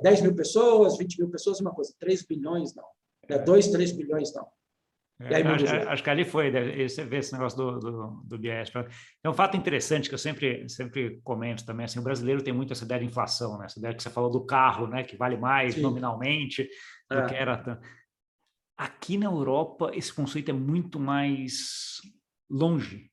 10 mil pessoas, 20 mil pessoas, uma coisa. 3 bilhões, não. 2, 3 bilhões, não. Acho que ali foi, você vê esse negócio do BIS. É um fato interessante que eu sempre comento também, assim, o brasileiro tem muito essa ideia de inflação, né? Essa ideia que você falou do carro, né? Que vale mais nominalmente do que era... Aqui na Europa, esse conceito é muito mais longe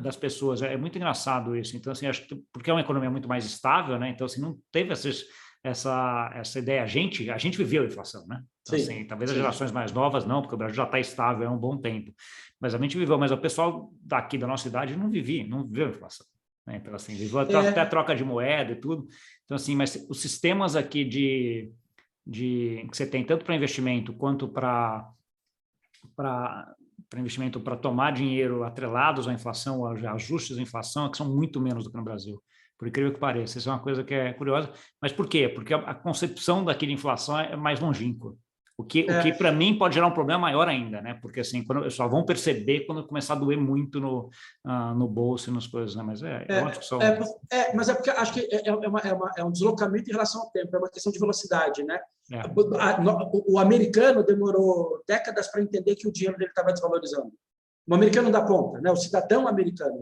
das pessoas. É muito engraçado isso. Então, assim, acho que porque é uma economia muito mais estável, né? Então, assim, não teve essa ideia. A gente viveu a inflação, né? Então, assim, talvez as gerações mais novas não, porque o Brasil já está estável há um bom tempo. Mas a gente viveu. Mas o pessoal daqui da nossa idade não viveu a inflação. Né? Então, assim, viveu até a troca de moeda e tudo. Então, assim, mas os sistemas aqui que você tem tanto para investimento quanto para investimento para tomar dinheiro atrelados à inflação, a ajustes à inflação, que são muito menos do que no Brasil, por incrível que pareça. Isso é uma coisa que é curiosa. Mas por quê? Porque a concepção daqui de inflação é mais longínqua. O que para mim pode gerar um problema maior ainda, né? Porque assim, só vão perceber quando começar a doer muito no bolso e nas coisas, né? Mas é uma discussão. Mas é porque acho que é um deslocamento em relação ao tempo, é uma questão de velocidade, né? É. O americano demorou décadas para entender que o dinheiro dele estava desvalorizando. O americano da ponta, né? O cidadão americano,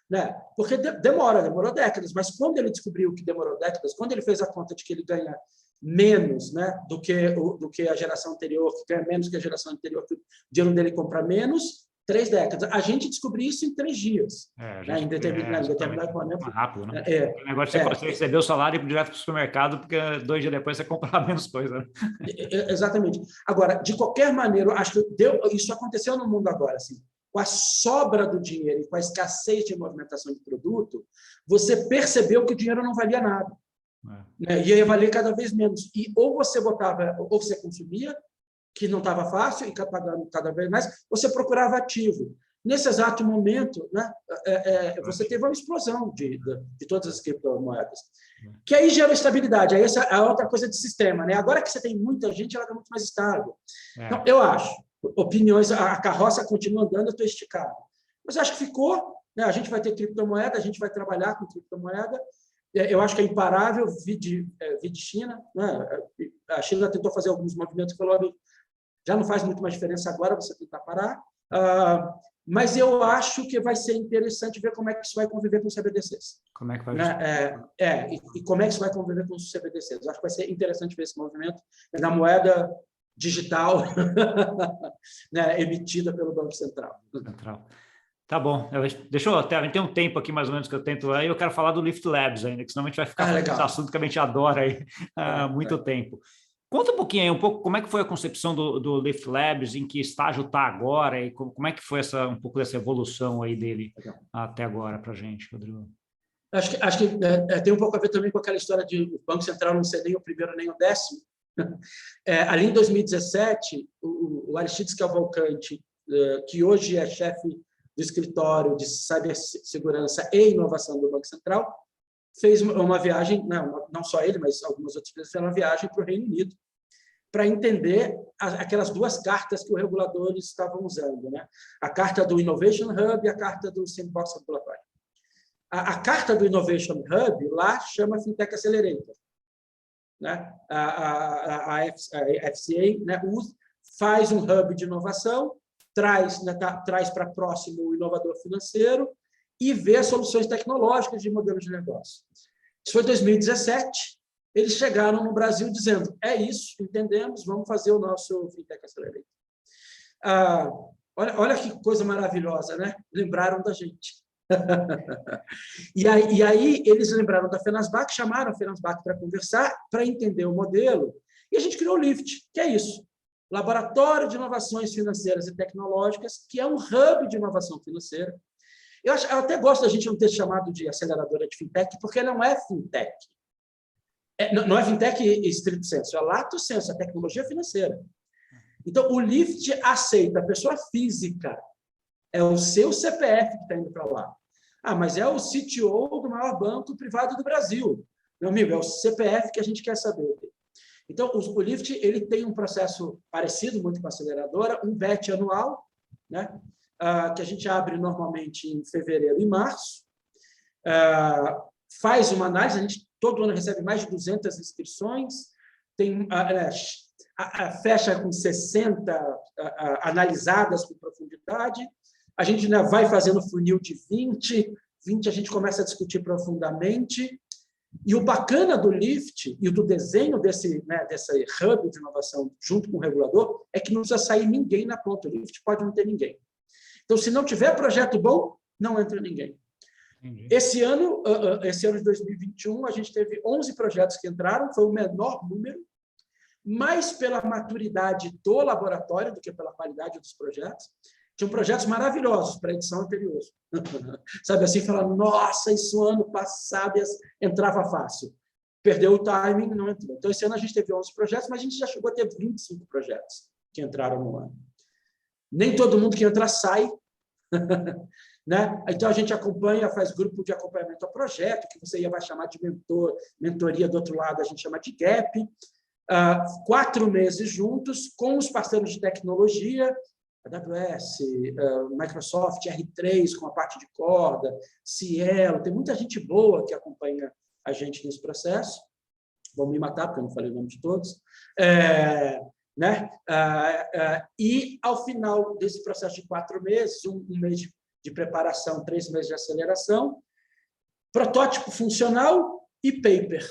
né? Porque demorou décadas, mas quando ele descobriu que demorou décadas, quando ele fez a conta de que ele ganha menos, né, do que a geração anterior, que ganha menos que a geração anterior, que o dinheiro dele compra menos, 3 décadas. A gente descobriu isso em 3 dias, né, em determinado momento. Mais rápido, né? O negócio você receber o salário e ir direto para o supermercado, porque 2 dias depois você compra menos coisa. Né? Exatamente. Agora, de qualquer maneira, acho que isso aconteceu no mundo agora, assim. Com a sobra do dinheiro e com a escassez de movimentação de produto, você percebeu que o dinheiro não valia nada. Né? Ia valer cada vez menos. E ou você botava, ou você consumia, que não estava fácil, e pagando cada vez mais, você procurava ativo. Nesse exato momento, né, você teve uma explosão de todas as criptomoedas, que aí gera estabilidade. Aí essa é a outra coisa de sistema. Né? Agora que você tem muita gente, ela está muito mais estável. Então, eu acho, opiniões, a carroça continua andando, eu estou esticado. Mas acho que ficou, né? A gente vai ter criptomoeda, a gente vai trabalhar com criptomoeda. Eu acho que é imparável, vide China. Né? A China tentou fazer alguns movimentos, falou, já não faz muito mais diferença agora você tentar parar. Mas eu acho que vai ser interessante ver como é que isso vai conviver com os CBDCs. Como é que vai? Né? E como é que isso vai conviver com os CBDCs. Eu acho que vai ser interessante ver esse movimento na moeda digital né, emitida pelo Banco Central. Tá bom. A gente tem um tempo aqui mais ou menos que eu tento aí, eu quero falar do Lift Labs ainda, que senão a gente vai ficar falando desse assunto que a gente adora aí há muito tempo. Conta um pouquinho aí, como é que foi a concepção do Lift Labs, em que estágio está agora e como é que foi um pouco dessa evolução aí dele até agora para a gente, Rodrigo? Acho que tem um pouco a ver também com aquela história de o Banco Central não ser nem o primeiro nem o 10º. Ali em 2017, o Aristides Cavalcanti, que hoje é chefe do escritório de cibersegurança e inovação do Banco Central, fez uma viagem, não só ele, mas algumas outras pessoas fizeram uma viagem para o Reino Unido para entender aquelas 2 cartas que os reguladores estavam usando, né? A carta do Innovation Hub e a carta do Sandbox Regulatório. A carta do Innovation Hub lá chama Fintech Accelerator. Né? A FCA, né, faz um hub de inovação, traz para próximo o inovador financeiro e vê soluções tecnológicas de modelo de negócio. Isso foi em 2017. Eles chegaram no Brasil dizendo, é isso, entendemos, vamos fazer o nosso Fintech Accelerator. Olha que coisa maravilhosa, né? Lembraram da gente. E aí eles lembraram da Fenasbac, chamaram a Fenasbac para conversar, para entender o modelo, e a gente criou o LIFT, que é isso, Laboratório de Inovações Financeiras e Tecnológicas, que é um hub de inovação financeira. Eu até gosto da gente não ter chamado de aceleradora de fintech, porque não é fintech. Não é fintech estrito sensu, é lato sensu, é tecnologia financeira. Então, o LIFT aceita a pessoa física, é o seu CPF que está indo para lá. Mas é o CTO do maior banco privado do Brasil. Meu amigo, é o CPF que a gente quer saber. Então, o LIFT ele tem um processo parecido, muito com a aceleradora, um BET anual, né? Que a gente abre normalmente em fevereiro e março, faz uma análise, a gente todo ano recebe mais de 200 inscrições, fecha com 60 analisadas com profundidade, a gente vai fazendo funil de 20 a gente começa a discutir profundamente, e o bacana do LIFT e do desenho desse hub de inovação junto com o regulador é que não precisa sair ninguém na ponta. O LIFT pode não ter ninguém. Então, se não tiver projeto bom, não entra ninguém. Entendi. Esse ano de 2021, a gente teve 11 projetos que entraram, foi o menor número, mais pela maturidade do laboratório do que pela qualidade dos projetos. Tinham projetos maravilhosos para a edição anterior. Sabe assim, falando, nossa, isso ano passado entrava fácil. Perdeu o timing, não entrou. Então, esse ano a gente teve 11 projetos, mas a gente já chegou a ter 25 projetos que entraram no ano. Nem todo mundo que entra sai. Né? Então, a gente acompanha, faz grupo de acompanhamento ao projeto, que você vai chamar de mentoria do outro lado, a gente chama de gap. 4 meses juntos com os parceiros de tecnologia, AWS, Microsoft, R3 com a parte de corda, Cielo, tem muita gente boa que acompanha a gente nesse processo. Vão me matar, porque eu não falei o nome de todos. Né? E, ao final desse processo de 4 meses, um mês de preparação, 3 meses de aceleração, protótipo funcional e paper.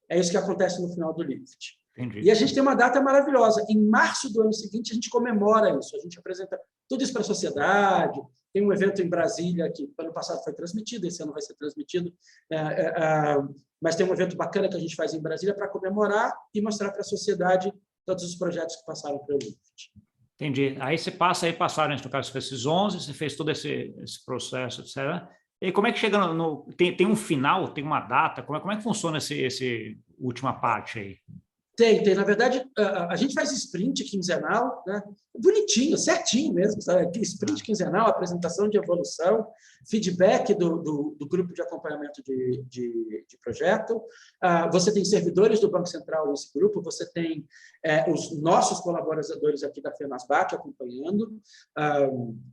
É isso que acontece no final do Lift. Entendi. E a gente tem uma data maravilhosa. Em março do ano seguinte, a gente comemora isso. A gente apresenta tudo isso para a sociedade. Tem um evento em Brasília que, ano passado, foi transmitido, esse ano vai ser transmitido. Mas tem um evento bacana que a gente faz em Brasília para comemorar e mostrar para a sociedade todos os projetos que passaram pelo Lift. Entendi. Aí você passaram, no caso, você fez esses 11, você fez todo esse processo, etc. E como é que chega tem um final, tem uma data? Como é que funciona esse última parte aí? Tem. Na verdade, a gente faz sprint quinzenal, né? Bonitinho, certinho mesmo, sabe? Sprint quinzenal, apresentação de evolução, feedback do grupo de acompanhamento de projeto. Você tem servidores do Banco Central nesse grupo, você tem os nossos colaboradores aqui da FENASBAT acompanhando.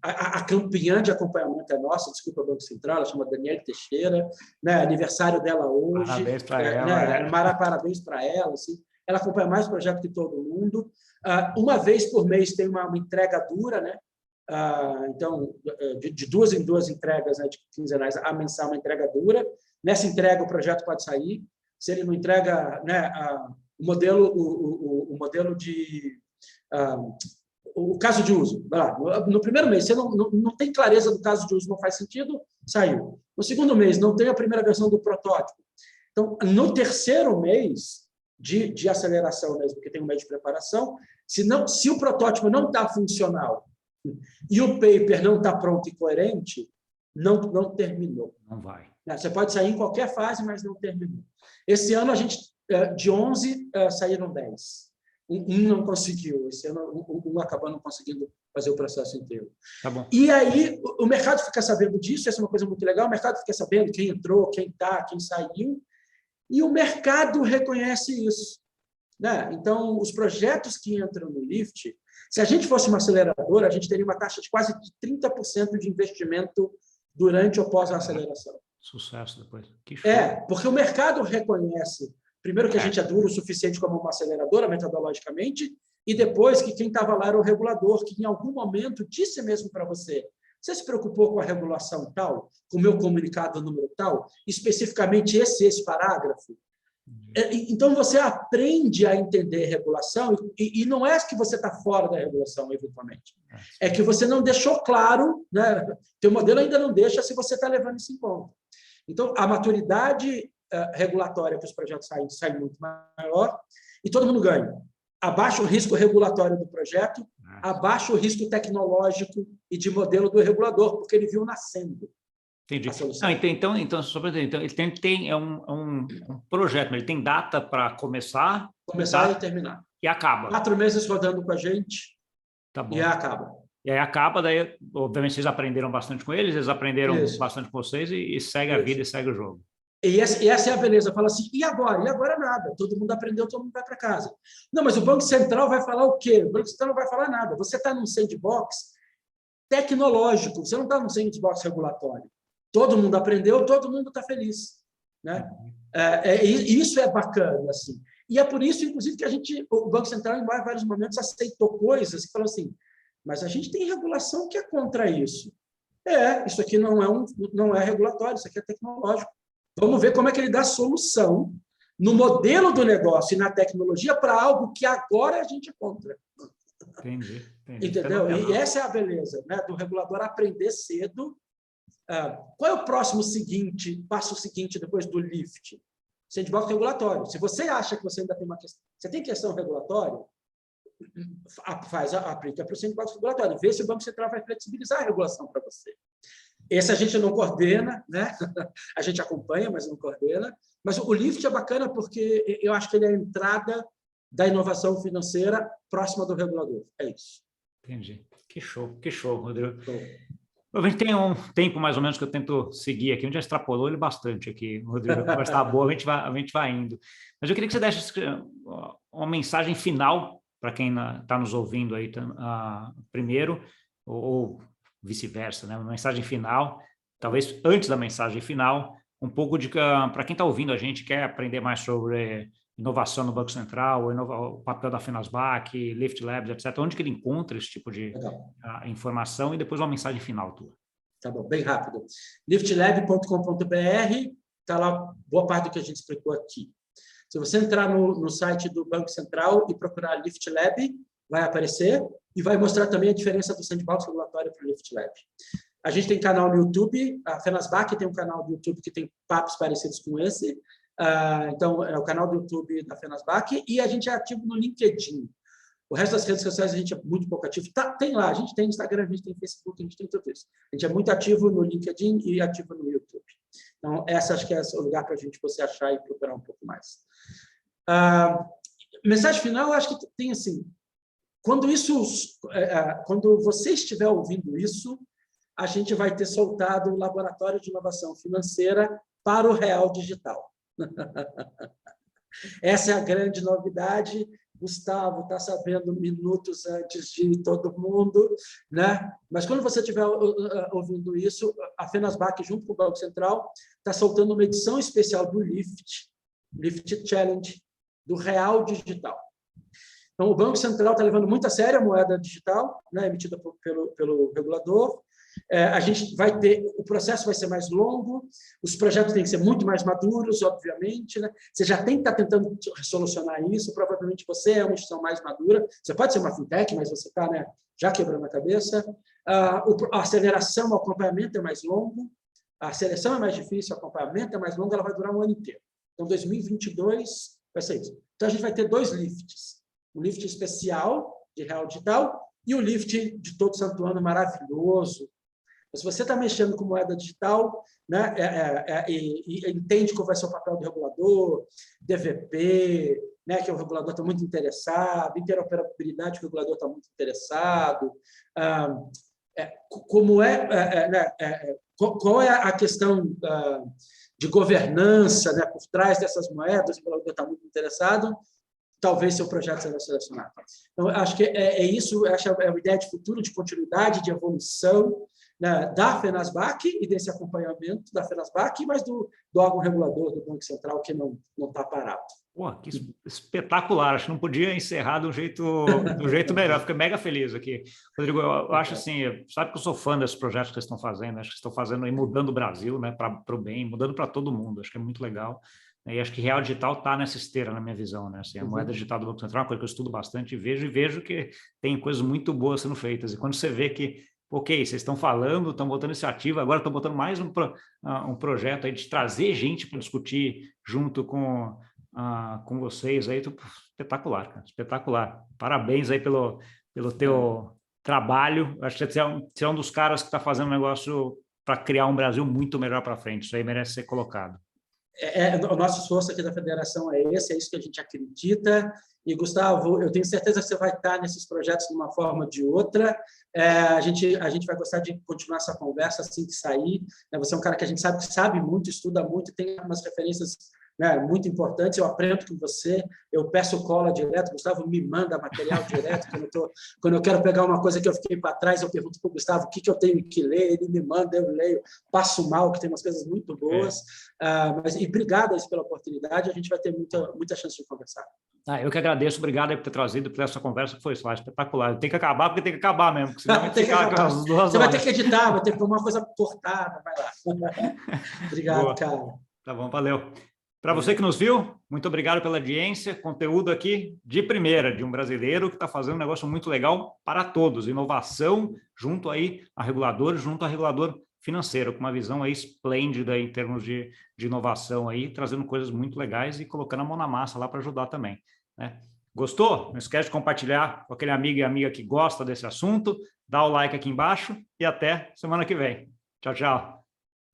A campeã de acompanhamento é nossa, desculpa, Banco Central, ela chama Daniela Teixeira, né? Aniversário dela hoje. Parabéns para ela. Parabéns para ela, assim. Ela acompanha mais projeto que todo mundo. Uma vez por mês tem uma entrega dura, né? Então, de 2 em 2 entregas, né, de quinzenais, a mensal, uma entrega dura. Nessa entrega, o projeto pode sair. Se ele não entrega, né, o modelo de... o caso de uso. No primeiro mês, você não tem clareza do caso de uso, não faz sentido, saiu. No segundo mês, não tem a primeira versão do protótipo. Então, no terceiro mês de aceleração mesmo, porque tem um mês de preparação, se o protótipo não está funcional e o paper não está pronto e coerente, não terminou. Não vai. Você pode sair em qualquer fase, mas não terminou. Esse ano, a gente, de 11, saíram 10. Um não conseguiu. Esse ano, um acabou não conseguindo fazer o processo inteiro. Tá bom. E aí, o mercado fica sabendo disso, essa é uma coisa muito legal, o mercado fica sabendo quem entrou, quem está, quem saiu, e o mercado reconhece isso, né? Então, os projetos que entram no Lift, se a gente fosse uma aceleradora, a gente teria uma taxa de quase 30% de investimento durante ou pós a aceleração. Sucesso depois. Que show. Porque o mercado reconhece, primeiro, que a gente é duro o suficiente como uma aceleradora, metodologicamente, e depois que quem estava lá era o regulador, que em algum momento disse mesmo para você: você se preocupou com a regulação tal, com o meu comunicado número tal, especificamente esse parágrafo? Então, você aprende a entender regulação, e não é que você está fora da regulação, eventualmente. É que você não deixou claro, né? Teu modelo ainda não deixa se você está levando isso em conta. Então, a maturidade regulatória para os projetos sai muito maior, e todo mundo ganha. Abaixa o risco regulatório do projeto, abaixa o risco tecnológico e de modelo do regulador, porque ele viu nascendo. Entendi. Então, sobre ele tem um projeto, mas ele tem data para começar e terminar. E acaba. 4 meses rodando com a gente, tá bom. E acaba. E aí acaba, daí, obviamente, vocês aprenderam bastante com eles aprenderam bastante com vocês e segue a vida e segue o jogo. E essa é a beleza. Fala assim, e agora? E agora nada. Todo mundo aprendeu, todo mundo vai para casa. Não, mas o Banco Central vai falar o quê? O Banco Central não vai falar nada. Você está num sandbox tecnológico, você não está num sandbox regulatório. Todo mundo aprendeu, todo mundo está feliz, né? Isso é bacana, assim. E é por isso, inclusive, que o Banco Central, em vários momentos, aceitou coisas que falam assim, mas a gente tem regulação que é contra isso. Isso aqui não é regulatório, isso aqui é tecnológico. Vamos ver como é que ele dá solução no modelo do negócio e na tecnologia para algo que agora a gente é contra. Entendi. Entendeu? E essa é a beleza, né, do regulador aprender cedo. Qual é o passo seguinte depois do Lift? Sandbox regulatório. Se você acha que você ainda tem uma questão, você tem questão regulatória, aplica para o sandbox regulatório. Vê se o Banco Central vai flexibilizar a regulação para você. Esse a gente não coordena, né? A gente acompanha, mas não coordena. Mas o Lift é bacana porque eu acho que ele é a entrada da inovação financeira próxima do regulador. É isso. Entendi. Que show, Rodrigo. A gente tem um tempo mais ou menos que eu tento seguir aqui, a gente já extrapolou ele bastante aqui, Rodrigo. A conversa está boa, a gente vai indo. Mas eu queria que você desse uma mensagem final para quem está nos ouvindo aí primeiro, ou vice-versa, né? Uma mensagem final, talvez antes da mensagem final, um pouco de para quem está ouvindo a gente, quer aprender mais sobre inovação no Banco Central, o papel da Fenasbac, Lift Labs, etc. Onde que ele encontra esse tipo de informação e depois uma mensagem final tua. Tá bom, bem rápido. liftlab.com.br, está lá boa parte do que a gente explicou aqui. Se você entrar no site do Banco Central e procurar Lift Lab, vai aparecer e vai mostrar também a diferença do sandbox regulatório para o Lift Lab. A gente tem canal no YouTube, a Fenasbac tem um canal do YouTube que tem papos parecidos com esse. Então, é o canal do YouTube da Fenasbac e a gente é ativo no LinkedIn. O resto das redes sociais a gente é muito pouco ativo. Tem lá, a gente tem Instagram, a gente tem Facebook, a gente tem tudo isso. A gente é muito ativo no LinkedIn e ativo no YouTube. Então, essa acho que é o lugar para a gente você achar e procurar um pouco mais. Mensagem final, eu acho que tem assim, quando você estiver ouvindo isso, a gente vai ter soltado o Laboratório de Inovação Financeira para o Real Digital. Essa é a grande novidade. Gustavo está sabendo minutos antes de todo mundo, né? Mas quando você estiver ouvindo isso, a Fenasbac, junto com o Banco Central, está soltando uma edição especial do Lift Challenge, do Real Digital. Então, o Banco Central está levando muito a sério a moeda digital, né, emitida pelo regulador. A gente vai ter, o processo vai ser mais longo, os projetos têm que ser muito mais maduros, obviamente, né? Você já tem que estar tentando solucionar isso, provavelmente você é uma instituição mais madura, você pode ser uma fintech, mas você está, né, já quebrando a cabeça. A aceleração, o acompanhamento é mais longo, a seleção é mais difícil, o acompanhamento é mais longo, ela vai durar um ano inteiro. Então, 2022 vai ser isso. Então, a gente vai ter 2 lifts, um lift especial de Real Digital e o lift de todo santo ano maravilhoso. Se você está mexendo com moeda digital, né, e entende qual vai ser o papel do regulador, DVP, né, que o regulador está muito interessado, interoperabilidade, que o regulador está muito interessado, qual é a questão de governança, né, por trás dessas moedas, o regulador está muito interessado, talvez seu projeto seja selecionado. Então, acho que é isso, acho que é uma ideia de futuro, de continuidade, de evolução, né, da Fenasbac e desse acompanhamento da Fenasbac, mas do órgão regulador do Banco Central, que não está parado. Pô, que espetacular, acho que não podia encerrar do jeito melhor, fiquei mega feliz aqui. Rodrigo, eu acho assim, sabe que eu sou fã desses projetos que vocês estão fazendo, acho que estão fazendo aí, mudando o Brasil, né, para o bem, mudando para todo mundo, acho que é muito legal. E acho que Real Digital está nessa esteira, na minha visão, né? Assim, a moeda digital do Banco Central é uma coisa que eu estudo bastante e vejo que tem coisas muito boas sendo feitas. E quando você vê que, ok, vocês estão falando, estão botando iniciativa, agora estão botando mais um projeto aí de trazer gente para discutir junto com vocês aí, espetacular, cara, espetacular. Parabéns aí pelo teu trabalho. Acho que você é um dos caras que está fazendo um negócio para criar um Brasil muito melhor para frente. Isso aí merece ser colocado. O nosso esforço aqui da federação é esse, é isso que a gente acredita. E, Gustavo, eu tenho certeza que você vai estar nesses projetos de uma forma ou de outra. A gente vai gostar de continuar essa conversa assim que sair. Você é um cara que a gente sabe que sabe muito, estuda muito, tem umas referências, né, muito importantes. Eu aprendo com você, eu peço cola direto, Gustavo me manda material direto. Quando eu quero pegar uma coisa que eu fiquei para trás, eu pergunto para o Gustavo o que eu tenho que ler, ele me manda, eu leio, passo mal, que tem umas coisas muito boas. E obrigado pela oportunidade, a gente vai ter muita chance de conversar. Eu que agradeço, obrigado aí por ter trazido, por essa conversa que foi espetacular. Tem que acabar porque tem que acabar mesmo, porque senão vai ficar com as 2 horas. Você vai ter que editar, vai ter que tomar uma coisa cortada, vai lá. Obrigado, boa, cara. Tá bom, valeu. Para você que nos viu, muito obrigado pela audiência, conteúdo aqui de primeira, de um brasileiro que está fazendo um negócio muito legal para todos, inovação junto aí a regulador, junto a regulador financeiro, com uma visão aí esplêndida em termos de inovação aí, trazendo coisas muito legais e colocando a mão na massa lá para ajudar também, né? Gostou? Não esquece de compartilhar com aquele amigo e amiga que gosta desse assunto, dá o like aqui embaixo e até semana que vem. Tchau, tchau.